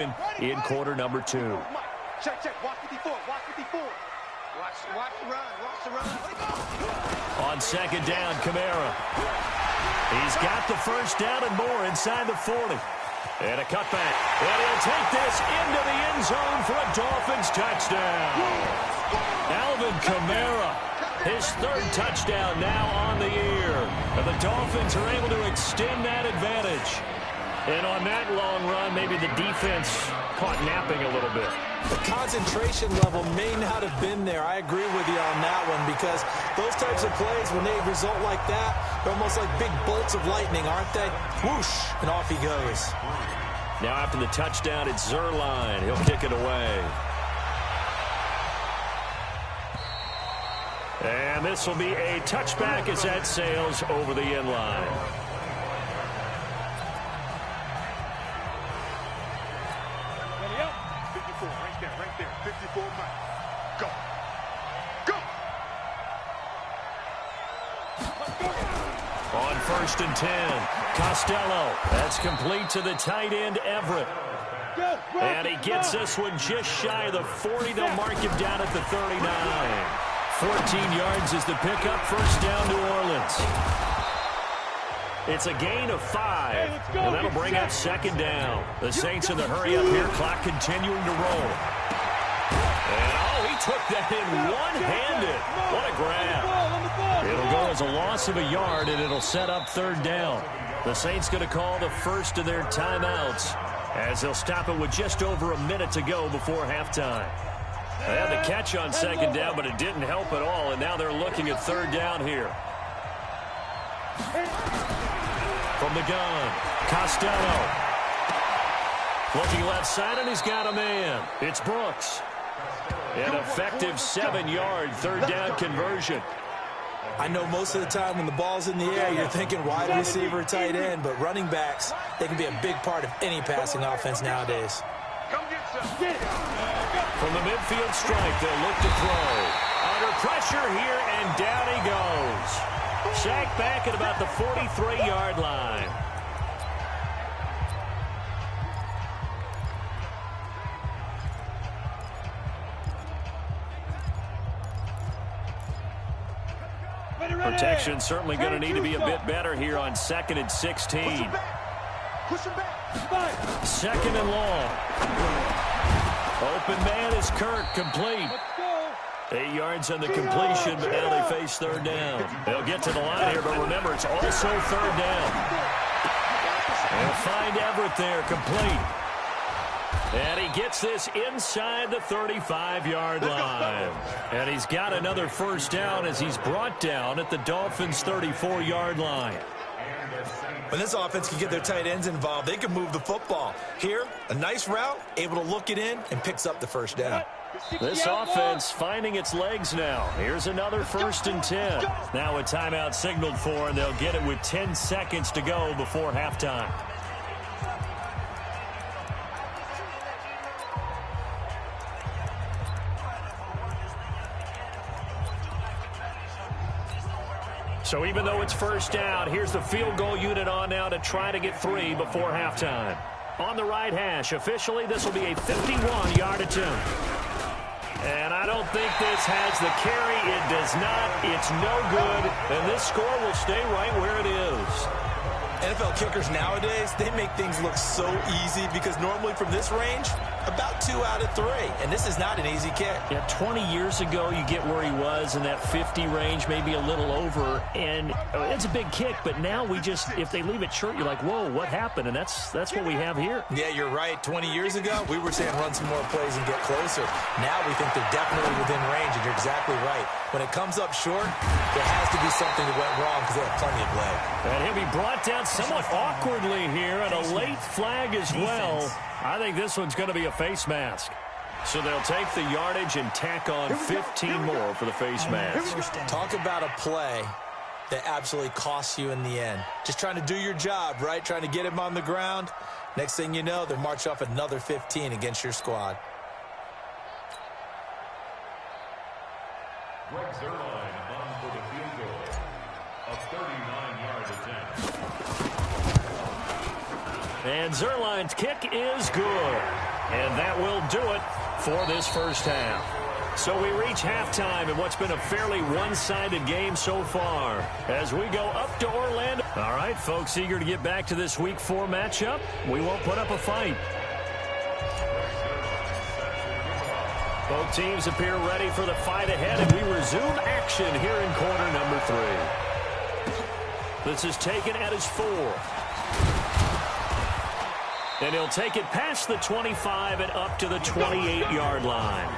in quarter number 2. Check. Watch 54. Watch 54. Watch the run. Watch the run. On second down, Kamara. He's got the first down and more inside the 40. And a cutback. And he'll take this into the end zone for a Dolphins touchdown. Alvin Kamara, his 3rd touchdown now on the year. And the Dolphins are able to extend that advantage. And on that long run, maybe the defense caught napping a little bit. The concentration level may not have been there. I agree with you on that one, because those types of plays, when they result like that, they're almost like big bolts of lightning, aren't they? Whoosh, and off he goes. Now after the touchdown, it's Zerline. He'll kick it away. And this will be a touchback as that sails over the end line. Right there. 54 miles. Go. On 1st and 10, Costello. That's complete to the tight end, Everett. And he gets this one just shy of the 40. They'll mark him down at the 39. 14 yards is the pickup. First down, New Orleans. It's a gain of 5, and that'll bring up second down. The Saints in the hurry up here. Clock continuing to roll. And, he took that in one-handed. What a grab. It'll go as a loss of a yard, and it'll set up 3rd down. The Saints going to call the first of their timeouts, as they'll stop it with just over a minute to go before halftime. They had the catch on second down, but it didn't help at all, and now they're looking at 3rd down here. From the gun, Costello. Looking left side, and he's got a man. It's Brooks. An effective 7-yard 3rd down conversion. I know most of the time when the ball's in the air, you're thinking wide receiver, tight end, but running backs, they can be a big part of any passing offense nowadays. From the midfield stripe, they'll look to throw. Under pressure here, and down he goes. Sacked back at about the 43-yard line. Protection certainly going to need to be a bit better here on 2nd and 16. Push him back. 2nd and long. Open man is Kirk, complete. 8 yards on the completion, but now they face 3rd down. They'll get to the line here, but remember, it's also 3rd down. They'll find Everett there, complete. And he gets this inside the 35-yard line. And he's got another first down as he's brought down at the Dolphins' 34-yard line. When this offense can get their tight ends involved, they can move the football. Here, a nice route, able to look it in, and picks up the first down. This offense finding its legs now. Here's another 1st and 10. Now a timeout signaled for, and they'll get it with 10 seconds to go before halftime. So even though it's first down, here's the field goal unit on now to try to get 3 before halftime. On the right hash, officially this will be a 51-yard attempt. And I don't think this has the carry. It does not. It's no good. And this score will stay right where it is. NFL kickers nowadays, they make things look so easy because normally from this range, about 2 out of 3. And this is not an easy kick. Yeah, 20 years ago, you get where he was in that 50 range, maybe a little over. And it's a big kick, but now we just, if they leave it short, you're like, whoa, what happened? And that's what we have here. Yeah, you're right. 20 years ago, we were saying run some more plays and get closer. Now we think they're definitely within range, and you're exactly right. When it comes up short, there has to be something that went wrong because they have plenty of leg. And he'll be brought down somewhat awkwardly here, and a late flag as well. I think this one's going to be a face mask. So they'll take the yardage and tack on 15 more for the face mask. Talk about a play that absolutely costs you in the end. Just trying to do your job, right? Trying to get him on the ground. Next thing you know, they march off another 15 against your squad. Greg Zerline on for the field goal. A 39-yard attempt. And Zerline's kick is good. And that will do it for this first half. So we reach halftime in what's been a fairly one-sided game so far as we go up to Orlando. All right, folks, eager to get back to this Week 4 matchup. We won't put up a fight. Both teams appear ready for the fight ahead, and we resume action here in quarter number 3. This is taken at his 4. And he'll take it past the 25 and up to the 28-yard line.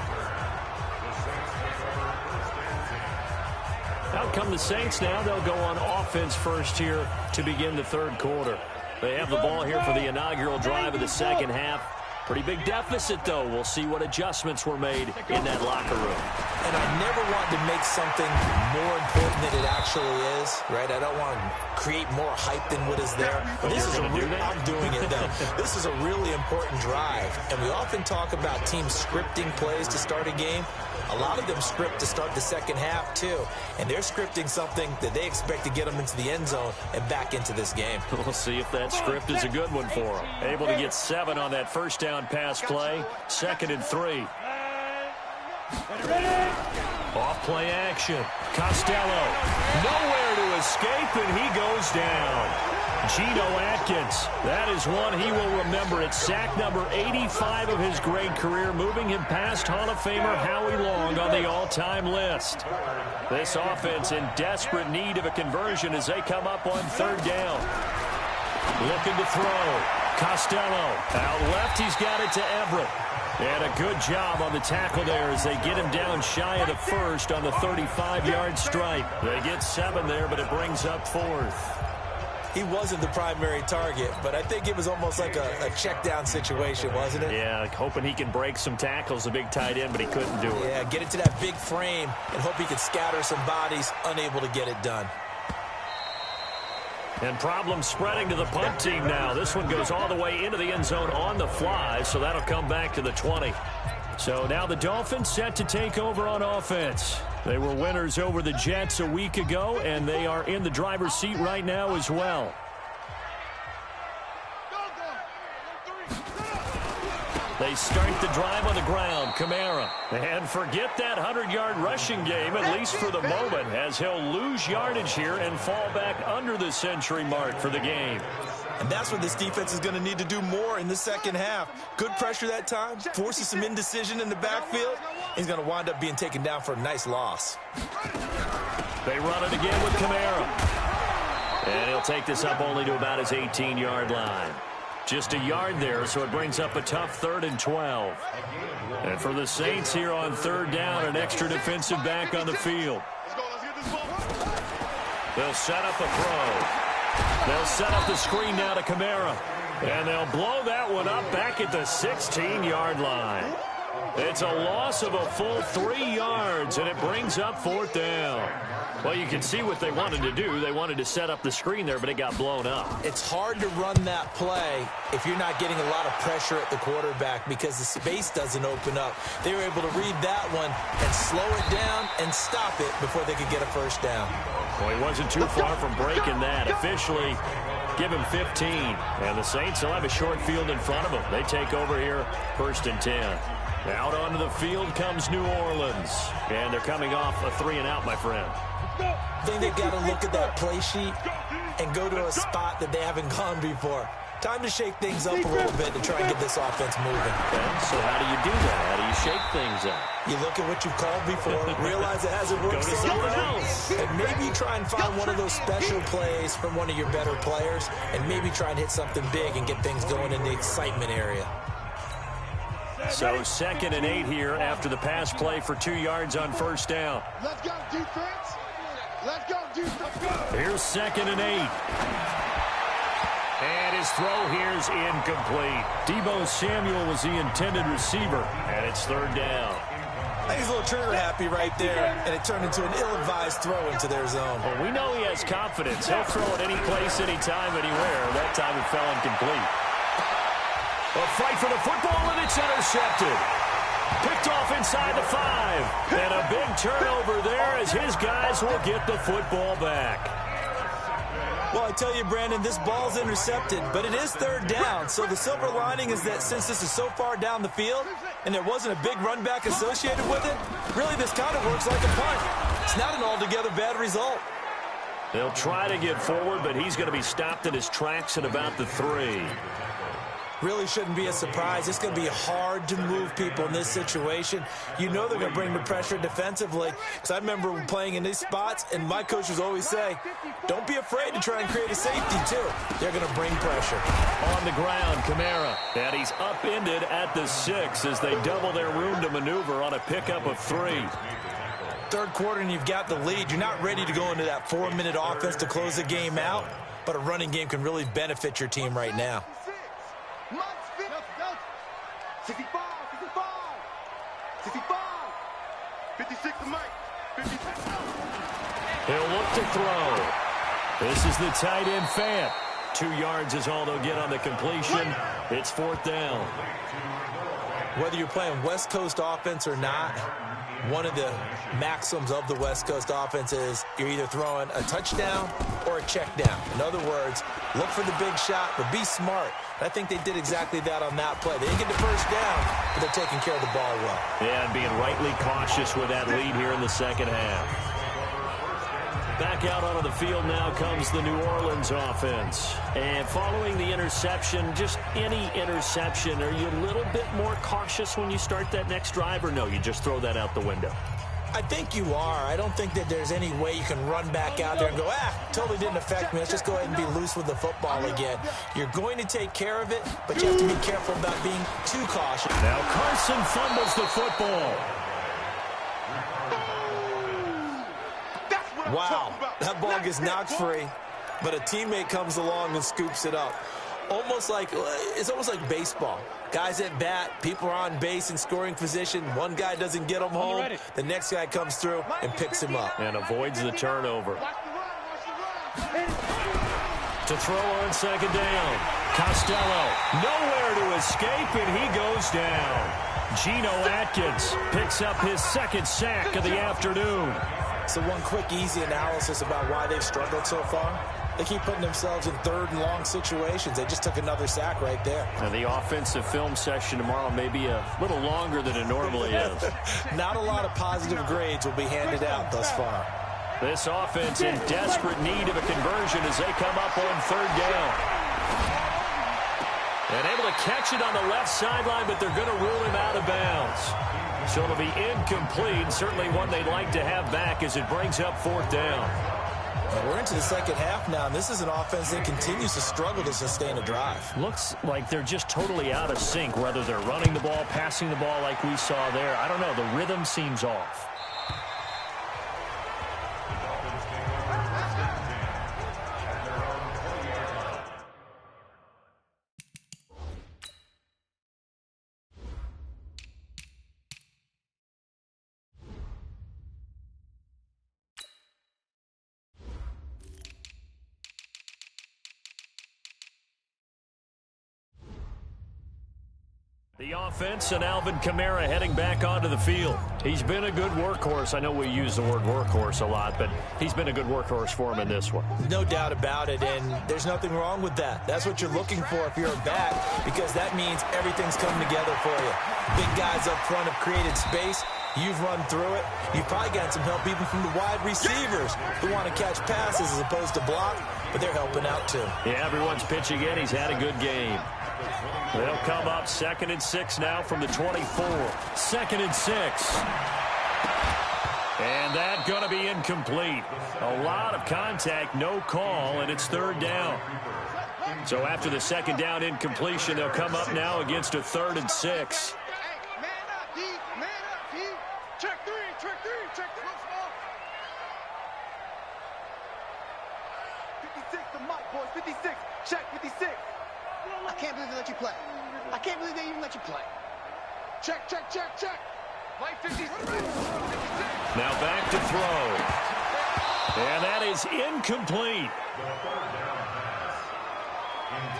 Out come the Saints now. They'll go on offense first here to begin the third quarter. They have the ball here for the inaugural drive of the second half. Pretty big deficit, though. We'll see what adjustments were made in that locker room. And I never want to make something more important than it actually is, right? I don't want to create more hype than what is there. But this is I'm doing it, though. This is a really important drive. And we often talk about teams scripting plays to start a game. A lot of them script to start the second half, too. And they're scripting something that they expect to get them into the end zone and back into this game. We'll see if that script is a good one for them. Able to get 7 on that first down pass play. 2nd and 3. Off play action. Costello. Nowhere to escape, and he goes down. Geno Atkins. That is one he will remember. It's sack number 85 of his great career, moving him past Hall of Famer Howie Long on the all-time list. This offense in desperate need of a conversion as they come up on 3rd down. Looking to throw. Costello. Out left, he's got it to Everett. And a good job on the tackle there as they get him down shy of the first on the 35-yard stripe. They get 7 there, but it brings up 4th. He wasn't the primary target, but I think it was almost like a check-down situation, wasn't it? Yeah, hoping he can break some tackles, a big tight end, but he couldn't do it. Yeah, get it to that big frame and hope he could scatter some bodies, unable to get it done. And problems spreading to the punt team now. This one goes all the way into the end zone on the fly, so that'll come back to the 20. So now the Dolphins set to take over on offense. They were winners over the Jets a week ago, and they are in the driver's seat right now as well. They start the drive on the ground. Kamara. And forget that 100-yard rushing game, at least for the moment, as he'll lose yardage here and fall back under the century mark for the game. And that's what this defense is going to need to do more in the second half. Good pressure that time, forces some indecision in the backfield. He's going to wind up being taken down for a nice loss. They run it again with Kamara. And he'll take this up only to about his 18-yard line. Just a yard there, so it brings up a tough 3rd and 12. And for the Saints here on 3rd down, an extra defensive back on the field. They'll set up a throw. They'll set up the screen now to Kamara. And they'll blow that one up back at the 16-yard line. It's a loss of a full 3 yards, and it brings up 4th down. Well, you can see what they wanted to do. They wanted to set up the screen there, but it got blown up. It's hard to run that play if you're not getting a lot of pressure at the quarterback because the space doesn't open up. They were able to read that one and slow it down and stop it before they could get a first down. Well, he wasn't too far from breaking that. Officially, give him 15. And the Saints will have a short field in front of them. They take over here, 1st and 10. Out onto the field comes New Orleans. And they're coming off a 3-and-out, my friend. I think they've got to look at that play sheet and go to a spot that they haven't gone before. Time to shake things up a little bit to try and get this offense moving. Okay, so how do you do that? How do you shake things up? You look at what you've called before, realize it hasn't worked Go to something else. And maybe try and find one of those special plays from one of your better players and maybe try and hit something big and get things going in the excitement area. So 2nd and 8 here after the pass play for 2 yards on 1st down. Let's go, defense. Let's go, defense. Here's 2nd and 8. And his throw here's incomplete. Deebo Samuel was the intended receiver, and it's 3rd down. I think he's a little trigger happy right there, and it turned into an ill-advised throw into their zone. Well, we know he has confidence. He'll throw it any place, anytime, anywhere. That time it fell incomplete. A fight for the football, and it's intercepted. Picked off inside the 5. And a big turnover there as his guys will get the football back. Well, I tell you, Brandon, this ball's intercepted, but it is third down. So the silver lining is that since this is so far down the field and there wasn't a big run back associated with it, really this kind of works like a punt. It's not an altogether bad result. They'll try to get forward, but he's going to be stopped in his tracks at about the 3. Really shouldn't be a surprise. It's going to be hard to move people in this situation. You know they're going to bring the pressure defensively. Because I remember playing in these spots, and my coaches always say, don't be afraid to try and create a safety, too. They're going to bring pressure. On the ground, Kamara. And he's upended at the 6 as they double their room to maneuver on a pickup of 3. Third quarter, and you've got the lead. You're not ready to go into that 4-minute offense to close the game out, but a running game can really benefit your team right now. 65, 55, 65, 56 to Mike, 56. He'll look to throw. This is the tight end Fant. 2 yards is all they'll get on the completion. It's 4th down. Whether you're playing West Coast offense or not, one of the maxims of the West Coast offense is you're either throwing a touchdown or a check down. In other words, look for the big shot, but be smart. I think they did exactly that on that play. They didn't get the first down, but they're taking care of the ball well. Yeah, and being rightly cautious with that lead here in the second half. Back out onto the field now comes the New Orleans offense. And following the interception, just any interception, are you a little bit more cautious when you start that next drive, or no, you just throw that out the window? I think you are. I don't think that there's any way you can run back out there and go, totally didn't affect me. Let's just go ahead and be loose with the football again. You're going to take care of it, but you have to be careful about being too cautious. Now Carson fumbles the football. Wow, that ball gets knocked free, but a teammate comes along and scoops it up. It's almost like baseball. Guys at bat, people are on base in scoring position. One guy doesn't get him home. The next guy comes through and picks him up. And avoids the turnover. To throw on second down. Costello, nowhere to escape, and he goes down. Geno Atkins picks up his 2nd sack of the afternoon. So one quick, easy analysis about why they've struggled so far. They keep putting themselves in 3rd and long situations. They just took another sack right there. Now the offensive film session tomorrow may be a little longer than it normally is. Not a lot of positive grades will be handed out thus far. This offense in desperate need of a conversion as they come up on 3rd down. And able to catch it on the left sideline, but they're going to rule him out of bounds. So it'll be incomplete, certainly one they'd like to have back as it brings up 4th down. We're into the second half now, and this is an offense that continues to struggle to sustain a drive. Looks like they're just totally out of sync, whether they're running the ball, passing the ball like we saw there. I don't know. The rhythm seems off. The offense and Alvin Kamara heading back onto the field. He's been a good workhorse. I know we use the word workhorse a lot, but he's been a good workhorse for him in this one. No doubt about it, and there's nothing wrong with that. That's what you're looking for if you're a back, because that means everything's coming together for you. Big guys up front have created space. You've run through it. You've probably gotten some help even from the wide receivers who want to catch passes as opposed to block, but they're helping out too. Yeah, everyone's pitching in. He's had a good game. They'll come up 2nd and 6 now from the 24. 2nd and 6. And that's going to be incomplete. A lot of contact, no call, and it's 3rd down. So after the 2nd down incompletion, they'll come up now against a 3rd and 6. Man up, D. Man up, D. Check 3, check 3, check 3. 56 to Mike, boys. 56. Check 56. I can't believe they let you play. I can't believe they even let you play. Check, check, check, check. Mike 56. Now back to throw. And that is incomplete.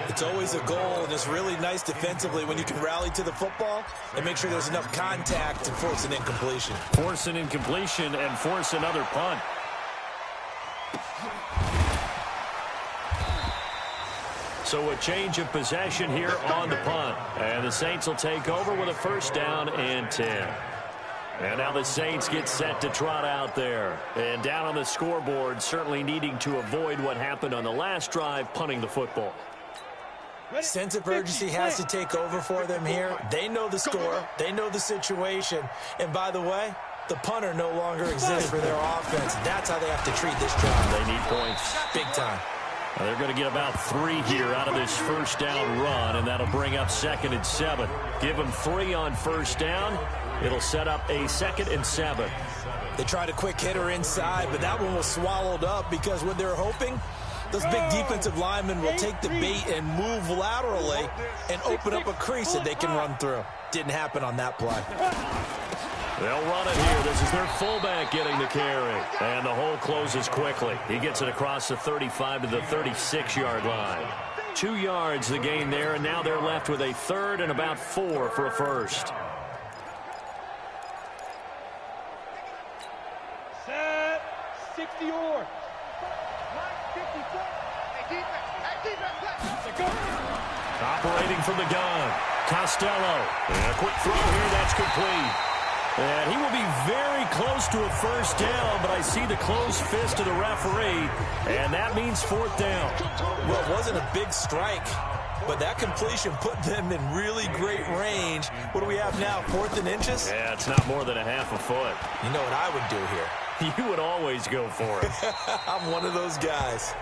It's always a goal, and it's really nice defensively when you can rally to the football and make sure there's enough contact to force an incompletion. Force an incompletion and force another punt. So a change of possession here on the punt. And the Saints will take over with a first down and 10. And now the Saints get set to trot out there. And down on the scoreboard, certainly needing to avoid what happened on the last drive, punting the football. Sense of urgency has to take over for them here. They know the score. They know the situation. And by the way, the punter no longer exists for their offense. That's how they have to treat this job. They need points. Big time. Now they're going to get about 3 here out of this first down run, and that'll bring up 2nd and 7. Give them 3 on first down. It'll set up a 2nd and 7. They tried a quick hitter inside, but that one was swallowed up because what they're hoping, those big defensive linemen will take the bait and move laterally and open up a crease that they can run through. Didn't happen on that play. They'll run it here. This is their fullback getting the carry. And the hole closes quickly. He gets it across the 35 to the 36-yard line. 2 yards the gain there, and now they're left with a 3rd and about 4 for a first. Set. 60 or. Operating from the gun, Costello. And a quick throw here, that's complete. And he will be very close to a first down, but I see the closed fist of the referee, and that means 4th down. Well, it wasn't a big strike, but that completion put them in really great range. What do we have now, 4th and inches? Yeah, it's not more than a half a foot. You know what I would do here? You would always go for it. I'm one of those guys.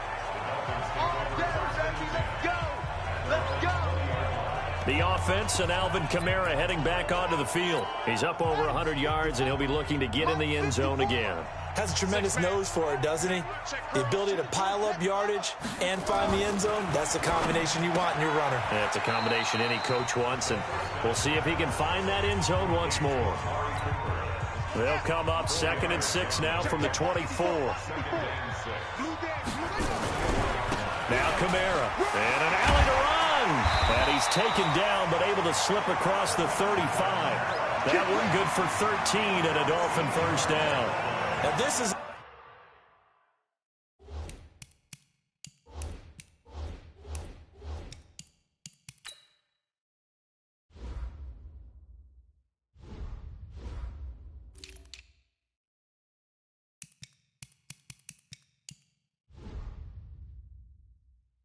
The offense and Alvin Kamara heading back onto the field. He's up over 100 yards, and he'll be looking to get in the end zone again. Has a tremendous nose for it, doesn't he? The ability to pile up yardage and find the end zone, that's the combination you want in your runner. That's a combination any coach wants, and we'll see if he can find that end zone once more. They'll come up 2nd and 6 now from the 24. Now Kamara, and an alley to run. And he's taken down, but able to slip across the 35. That one good for 13 and a Dolphin first down. Now this is...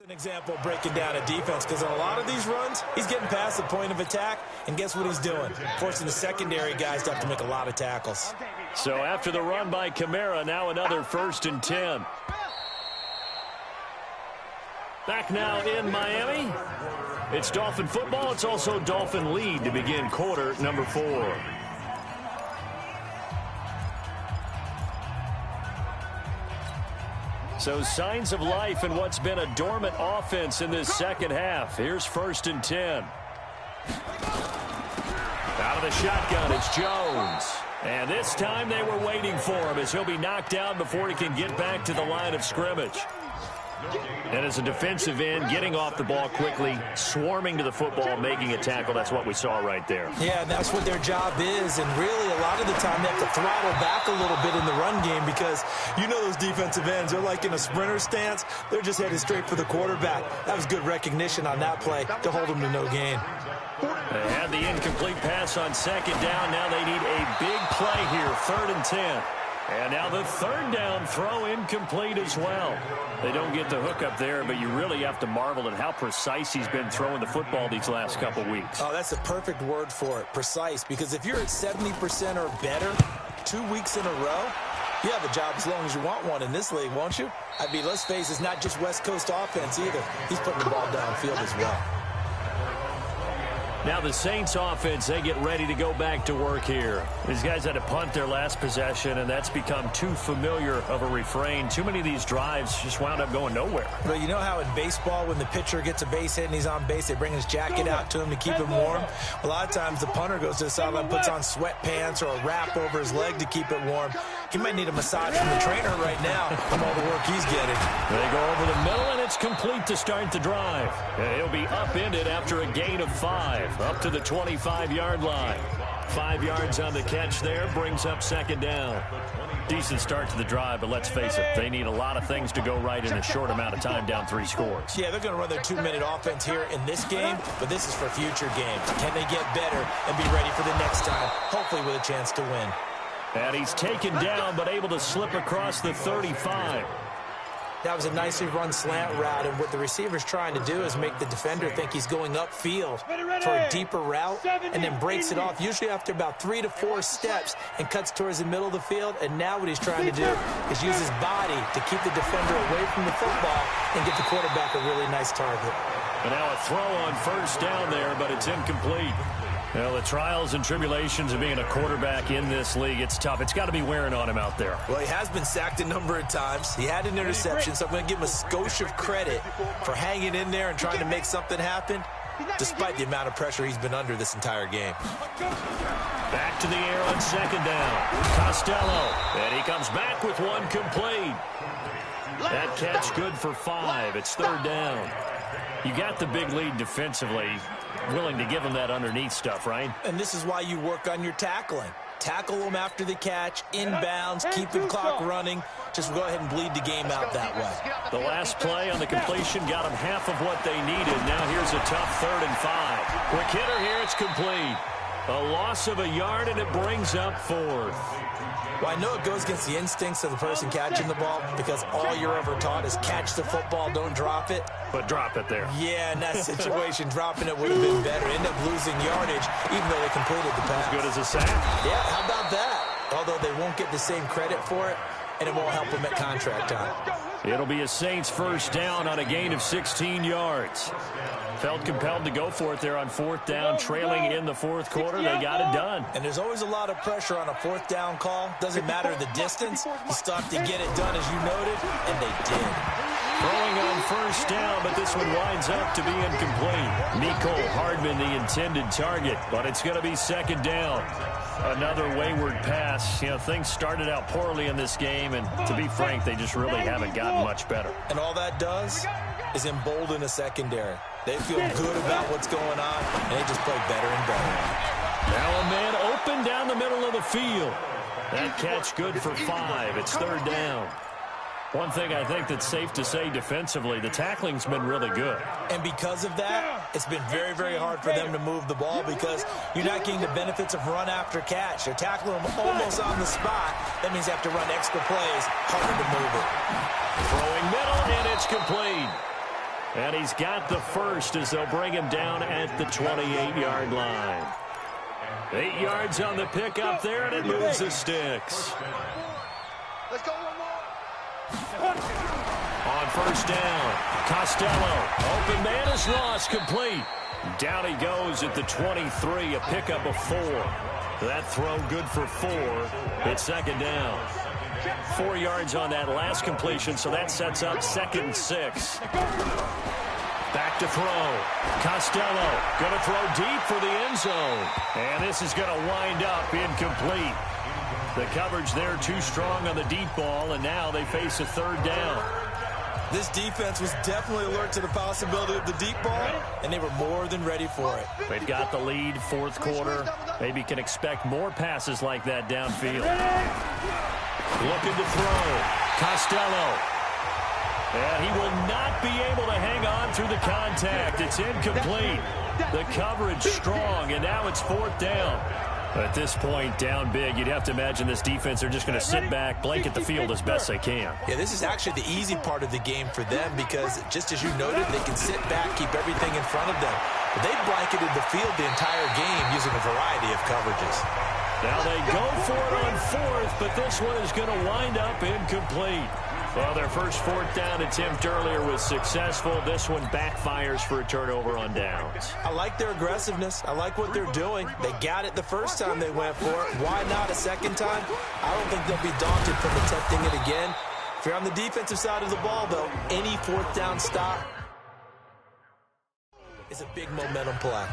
an example of breaking down a defense, because in a lot of these runs, he's getting past the point of attack, and guess what he's doing? Forcing the secondary guys to have to make a lot of tackles. So after the run by Kamara, now another 1st and 10. Back now in Miami. It's Dolphin football. It's also Dolphin lead to begin quarter number 4. So signs of life in what's been a dormant offense in this second half. Here's 1st and 10. Out of the shotgun, it's Jones. And this time they were waiting for him as he'll be knocked down before he can get back to the line of scrimmage. And as a defensive end, getting off the ball quickly, swarming to the football, making a tackle, that's what we saw right there. Yeah, that's what their job is, and really a lot of the time they have to throttle back a little bit in the run game because you know those defensive ends, they're like in a sprinter stance. They're just headed straight for the quarterback. That was good recognition on that play to hold them to no gain. They had the incomplete pass on 2nd down. Now they need a big play here, 3rd and 10. And now the 3rd down throw incomplete as well. They don't get the hook up there, but you really have to marvel at how precise he's been throwing the football these last couple weeks. Oh, that's a perfect word for it, precise, because if you're at 70% or better 2 weeks in a row, you have a job as long as you want one in this league, won't you? I mean, let's face it, it's not just West Coast offense either. He's putting the ball downfield as well. Now the Saints offense, they get ready to go back to work here. These guys had to punt their last possession, and that's become too familiar of a refrain. Too many of these drives just wound up going nowhere. But you know how in baseball, when the pitcher gets a base hit and he's on base, they bring his jacket out to him to keep him warm? A lot of times the punter goes to the sideline, puts on sweatpants or a wrap over his leg to keep it warm. He might need a massage from the trainer right now from all the work he's getting. They go over the middle, and it's complete to start the drive. He'll be upended after a gain of 5. Up to the 25-yard line. 5 yards on the catch there, brings up second down. Decent start to the drive, but let's face it, they need a lot of things to go right in a short amount of time, down 3 scores. Yeah, they're going to run their 2-minute offense here in this game, but this is for future games. Can they get better and be ready for the next time, hopefully with a chance to win? And he's taken down, but able to slip across the 35. That was a nicely run slant route, and what the receiver's trying to do is make the defender think he's going upfield for a deeper route, and then breaks it off, usually after about 3 to 4 steps, and cuts towards the middle of the field. And now what he's trying to do is use his body to keep the defender away from the football and get the quarterback a really nice target. But now a throw on first down there, but it's incomplete. Well, the trials and tribulations of being a quarterback in this league, it's tough. It's got to be wearing on him out there. Well, he has been sacked a number of times. He had an interception, so I'm going to give him a skosh of credit for hanging in there and trying to make something happen, despite the amount of pressure he's been under this entire game. Back to the air on second down. Costello, and he comes back with one complete. That catch good for 5. It's third down. You got the big lead defensively. Willing to give him that underneath stuff, right? And this is why you work on your tackling. Tackle him after the catch, inbounds, keep the clock running. Just go ahead and bleed the game out that way. The last play on the completion got them half of what they needed. Now here's a tough 3rd and 5. Quick hitter here, it's complete. A loss of a yard, and it brings up 4th. Well, I know it goes against the instincts of the person catching the ball, because all you're ever taught is catch the football, don't drop it. But drop it there. Yeah, in that situation, dropping it would have been better. End up losing yardage, even though they completed the pass. As good as a sack. Yeah, how about that? Although they won't get the same credit for it, and it won't help them at contract time. It'll be a Saints first down on a gain of 16 yards. Felt compelled to go for it there on 4th down, trailing in the 4th quarter. They got it done. And there's always a lot of pressure on a 4th down call. Doesn't matter the distance. You still have to get it done, as you noted, and they did. Throwing on first down, but this one winds up to be incomplete. Mecole Hardman, the intended target, but it's going to be second down. Another wayward pass. You know, things started out poorly in this game, and to be frank, they just really haven't gotten much better. And all that does is embolden a secondary. They feel good about what's going on, and they just play better and better. Now a man open down the middle of the field. That catch good for 5. It's third down. One thing I think that's safe to say defensively, the tackling's been really good. And because of that, it's been very, very hard for them to move the ball, because you're not getting the benefits of run after catch. They're tackling them almost on the spot. That means they have to run extra plays, harder to move it. Throwing middle, and it's complete. And he's got the first as they'll bring him down at the 28-yard line. 8 yards on the pickup there, and it moves the sticks. Let's go one more. On first down, Costello. Open man is Ross, complete. Down he goes at the 23, a pickup of 4. That throw good for 4. It's second down. 4 yards on that last completion, so that sets up 2nd and 6. Back to throw. Costello going to throw deep for the end zone. And this is going to wind up incomplete. The coverage there too strong on the deep ball, and now they face a third down. This defense was definitely alert to the possibility of the deep ball, and they were more than ready for it. They've got the lead, 4th quarter. Maybe can expect more passes like that downfield. Looking to throw. Costello. And he will not be able to hang on through the contact. It's incomplete. The coverage strong, and now it's 4th down. At this point, down big, you'd have to imagine this defense are just going to sit back, blanket the field as best they can. Yeah, this is actually the easy part of the game for them, because just as you noted, they can sit back, keep everything in front of them. But they've blanketed the field the entire game using a variety of coverages. Now they go for it on 4th, but this one is going to wind up incomplete. Well, their first 4th down attempt earlier was successful. This one backfires for a turnover on downs. I like their aggressiveness. I like what they're doing. They got it the first time they went for it. Why not a second time? I don't think they'll be daunted from attempting it again. If you're on the defensive side of the ball, though, any 4th down stop is a big momentum play.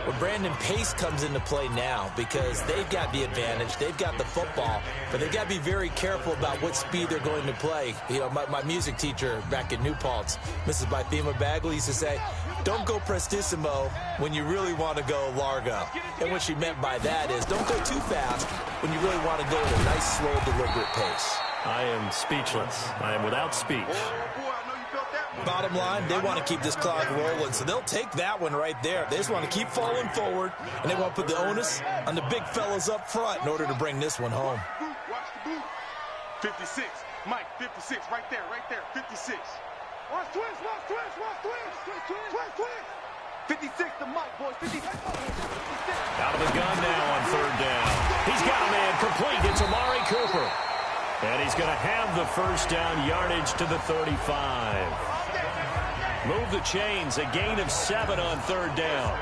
Well, Brandon, pace comes into play now, because they've got the advantage. They've got the football, but they've got to be very careful about what speed they're going to play. You know, my music teacher back in New Paltz, Mrs. Bythema Bagley, used to say, Don't go prestissimo when you really want to go largo. And what she meant by that is don't go too fast when you really want to go at a nice, slow, deliberate pace. I am speechless. I am without speech. Bottom line, they want to keep this clock rolling, so they'll take that one right there. They just want to keep falling forward, and they want to put the onus on the big fellas up front in order to bring this one home. Watch the boot. 56. Mike, 56. Right there, 56. Watch twist, watch twist, watch twist. Twist. 56 to Mike, boys. 56. Out of the gun now on third down. He's got a man complete. It's Amari Cooper. And he's going to have the first down yardage to the 35. Move the chains, a gain of 7 on third down.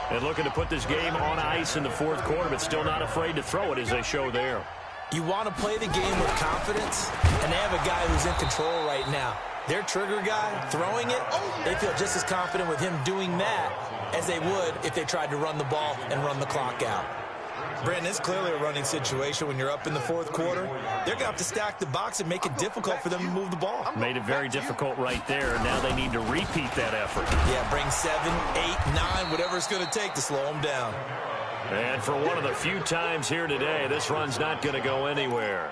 And looking to put this game on ice in the fourth quarter, but still not afraid to throw it as they show there. You want to play the game with confidence, and they have a guy who's in control right now. Their trigger guy, throwing it, they feel just as confident with him doing that as they would if they tried to run the ball and run the clock out. Brandon, it's clearly a running situation when you're up in the fourth quarter. They're going to have to stack the box and make it difficult for them to move the ball. Made it very difficult right there. Now they need to repeat that effort. Yeah, bring 7, 8, 9, whatever it's going to take to slow them down. And for one of the few times here today, this run's not going to go anywhere.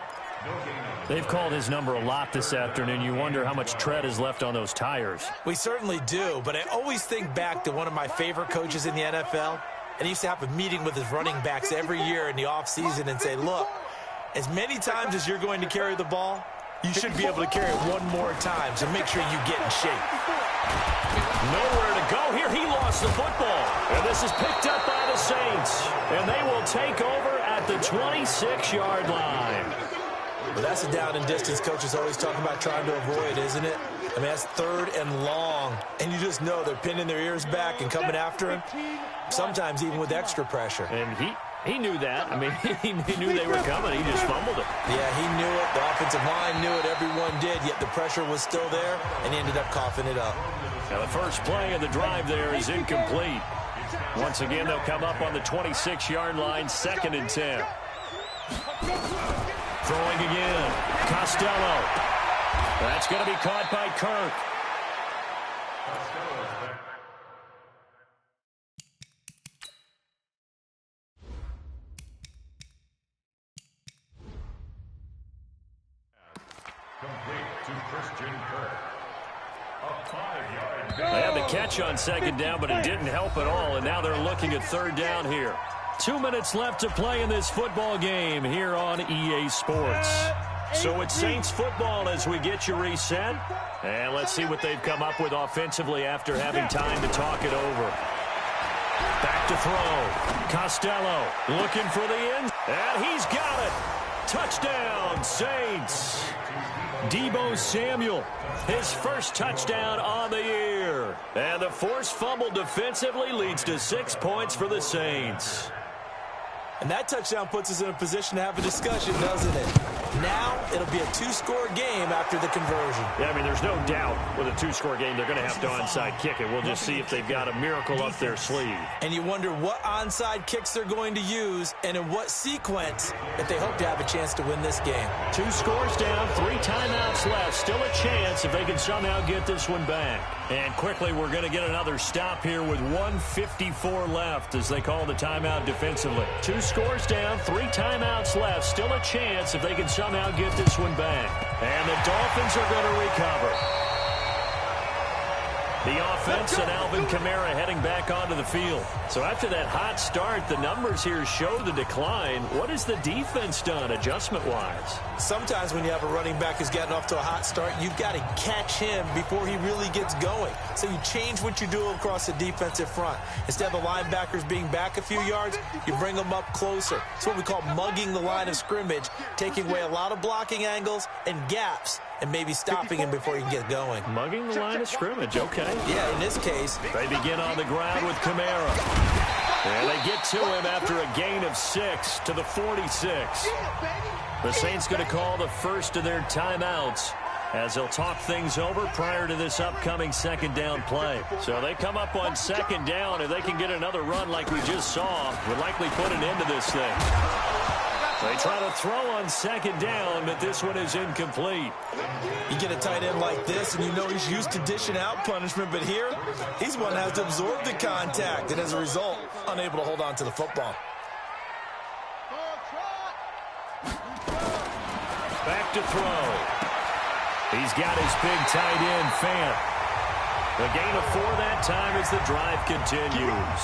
They've called his number a lot this afternoon. You wonder how much tread is left on those tires. We certainly do, but I always think back to one of my favorite coaches in the NFL. And he used to have a meeting with his running backs every year in the offseason and say, look, as many times as you're going to carry the ball, you should be able to carry it one more time, so make sure you get in shape. Nowhere to go here. He lost the football. And this is picked up by the Saints. And they will take over at the 26-yard line. Well, that's a down and distance coaches always talk about trying to avoid, isn't it? I mean, that's third and long. And you just know they're pinning their ears back and coming after him, sometimes even with extra pressure. And he knew that. I mean, he knew they were coming. He just fumbled it. Yeah, he knew it. The offensive line knew it. Everyone did, yet the pressure was still there, and he ended up coughing it up. Now, the first play of the drive there is incomplete. Once again, they'll come up on the 26-yard line, 2nd and 10. Throwing again. Costello. That's going to be caught by Kirk. Complete to Christian Kirk. A 5-yard They had the catch on 2nd down, but it didn't help at all, and now they're looking at 3rd down here. 2 minutes left to play in this football game here on EA Sports. So it's Saints football as we get you reset. And let's see what they've come up with offensively after having time to talk it over. Back to throw. Costello looking for the end. And he's got it. Touchdown, Saints. Deebo Samuel, his first touchdown on the year. And the forced fumble defensively leads to 6 points for the Saints. And that touchdown puts us in a position to have a discussion, doesn't it? Now it'll be a 2-score game after the conversion. Yeah, I mean, there's no doubt with a 2-score game they're going to have to onside kick it. We'll just see if they've got a miracle up their sleeve. And you wonder what onside kicks they're going to use and in what sequence if they hope to have a chance to win this game. 2 scores down, 3 timeouts left. Still a chance if they can somehow get this one back. And quickly, we're going to get another stop here with 1:54 left as they call the timeout defensively. 2 scores down, 3 timeouts left. Still a chance if they can somehow get this one back. And the Dolphins are going to recover. The offense and Alvin Kamara heading back onto the field. So after that hot start, the numbers here show the decline. What has the defense done adjustment-wise? Sometimes when you have a running back who's gotten off to a hot start, you've got to catch him before he really gets going. So you change what you do across the defensive front. Instead of the linebackers being back a few yards, you bring them up closer. It's what we call mugging the line of scrimmage, taking away a lot of blocking angles and gaps, and maybe stopping him before he can get going. Mugging the line of scrimmage, okay. Yeah, in this case. They begin on the ground with Kamara. And they get to him after a gain of 6 to the 46. The Saints going to call the first of their timeouts as they'll talk things over prior to this upcoming 2nd down play. So they come up on 2nd down. If they can get another run like we just saw, would likely put an end to this thing. They try to throw on second down, but this one is incomplete. You get a tight end like this, and you know he's used to dishing out punishment, but here, he's one that has to absorb the contact, and as a result, unable to hold on to the football. Back to throw. He's got his big tight end, Fant. The gain of 4 that time as the drive continues.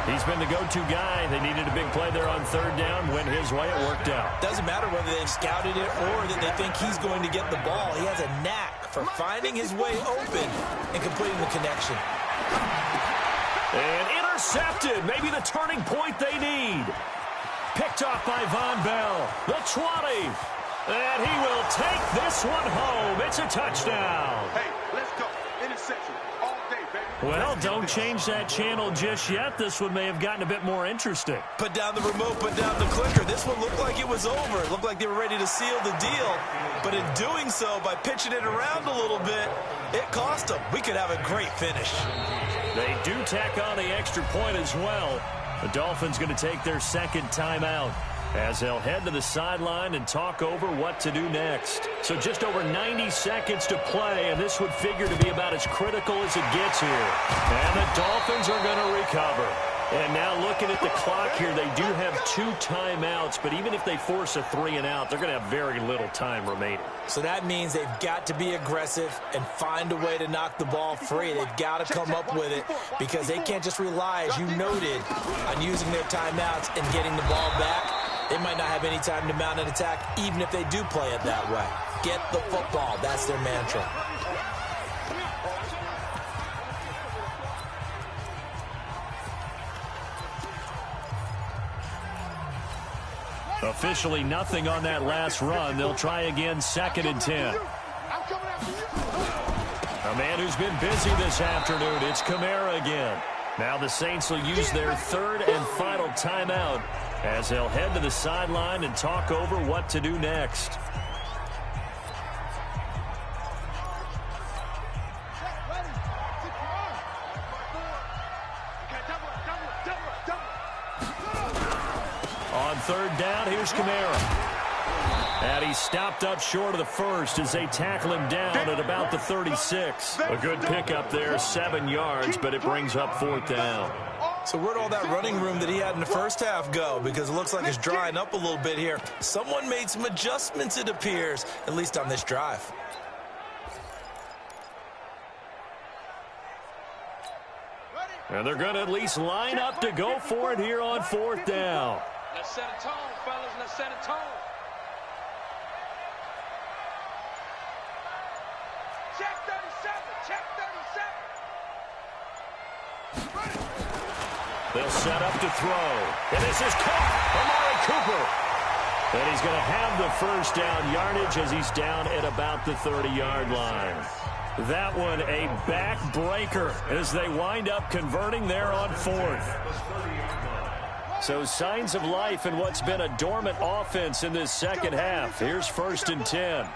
He's been the go-to guy. They needed a big play there on third down. Went his way. It worked out. Doesn't matter whether they've scouted it or that they think he's going to get the ball. He has a knack for finding his way open and completing the connection. And intercepted. Maybe the turning point they need. Picked off by Von Bell. The 20. And he will take this one home. It's a touchdown. Hey, let's go. Interception all day, baby. Well, don't change that channel just yet. This one may have gotten a bit more interesting. Put down the remote, put down the clicker. This one looked like it was over. It looked like they were ready to seal the deal. But in doing so, by pitching it around a little bit, it cost them. We could have a great finish. They do tack on the extra point as well. The Dolphins going to take their second timeout as they'll head to the sideline and talk over what to do next. So just over 90 seconds to play, and this would figure to be about as critical as it gets here. And the Dolphins are going to recover. And now looking at the clock here, they do have 2 timeouts, but even if they force a 3-and-out, they're going to have very little time remaining. So that means they've got to be aggressive and find a way to knock the ball free. They've got to come up with it because they can't just rely, as you noted, on using their timeouts and getting the ball back. They might not have any time to mount an attack, even if they do play it that way. Get the football. That's their mantra. Officially nothing on that last run. They'll try again, 2nd and 10. A man who's been busy this afternoon. It's Kamara again. Now the Saints will use their 3rd and final timeout as they'll head to the sideline and talk over what to do next. On 3rd down, here's Kamara. And he's stopped up short of the first as they tackle him down at about the 36. A good pickup there, 7 yards, but it brings up 4th down. So where'd all that running room that he had in the first half go? Because it looks like it's drying up a little bit here. Someone made some adjustments, it appears, at least on this drive. And they're going to at least line up to go for it here on 4th down. Let's set a tone, fellas. Let's set a tone. Check 37. Check 37. They'll set up to throw. And this is caught. Amari Cooper. And he's going to have the first down yardage as he's down at about the 30-yard line. That one a backbreaker as they wind up converting there on 4th. So signs of life in what's been a dormant offense in this second half. Here's 1st and 10.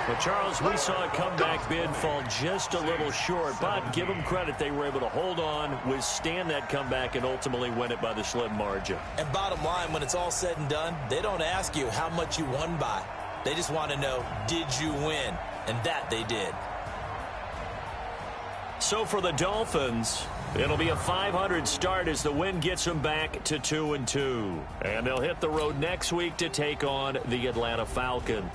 But Charles, we saw a comeback bid fall just a little short, but give them credit. They were able to hold on, withstand that comeback, and ultimately win it by the slim margin. And bottom line, when it's all said and done, they don't ask you how much you won by. They just want to know, did you win? And that they did. So for the Dolphins, it'll be a .500 start as the win gets them back to 2-2. And they'll hit the road next week to take on the Atlanta Falcons.